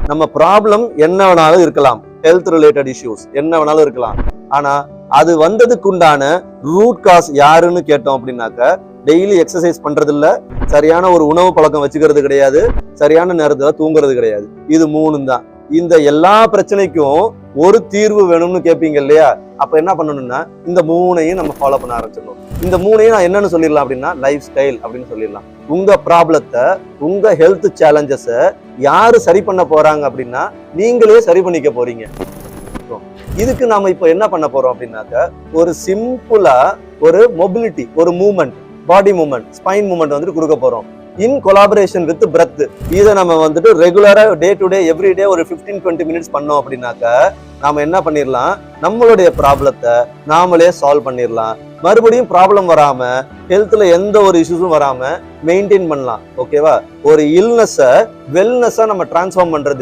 நம்ம ப்ராப்ளம் என்ன வேணாலும் இருக்கலாம், ஹெல்த் ரிலேட்டட் இஷ்யூஸ் என்ன வேணாலும் இருக்கலாம். ஆனா அது வந்ததுக்கு உண்டான ரூட் காஸ் யாருன்னு கேட்டோம் அப்படின்னாக்க, டெய்லி எக்ஸசைஸ் பண்றது இல்ல, சரியான ஒரு உணவு பழக்கம் வச்சுக்கிறது கிடையாது, சரியான நேரத்துல தூங்குறது கிடையாது. இது 3 தான். இந்த எல்லா பிரச்சனைக்கும் ஒரு தீர்வு வேணும்னு கேட்பீங்க இல்லையா? அப்ப என்ன பண்ணணும்னா இந்த 3ஐயும் நம்ம ஃபாலோ பண்ண ஆரம்பிச்சிடணும். இந்த 3ஐயும் நான் என்னன்னு சொல்லிடலாம் அப்படின்னா லைஃப் ஸ்டைல் அப்படின்னு சொல்லிடலாம். உங்க ப்ராப்ளத்தை, உங்க ஹெல்த் சேலஞ்சஸை யாரு சரி பண்ண போறாங்க அப்படின்னா நீங்களே சரி பண்ணிக்க போறீங்க. இதுக்கு நாம இப்ப என்ன பண்ண போறோம் அப்படின்னாக்க, ஒரு சிம்பிளா ஒரு மொபிலிட்டி, ஒரு movement, body movement, spine movement வந்துட்டு கொடுக்க போறோம். In collaboration with breath. இதை நம்ம வந்துட்டு ரெகுலரா டே டு டே எவ்ரிடே ஒரு 15-20 மினிட்ஸ் பண்ணோம் அப்படின்னாக்க நாம என்ன பண்ணிடலாம், நம்மளுடைய ப்ராப்ளத்தை நாமளே சால்வ் பண்ணிடலாம். மறுபடியும் ப்ராப்ளம் வராம, ஹெல்த்ல எந்த ஒரு இஷ்யூஸும் வராம மெயின்டைன் பண்ணலாம். ஓகேவா? ஒரு இல்னஸை வெல்னஸா நம்ம டிரான்ஸ்ஃபார்ம் பண்றது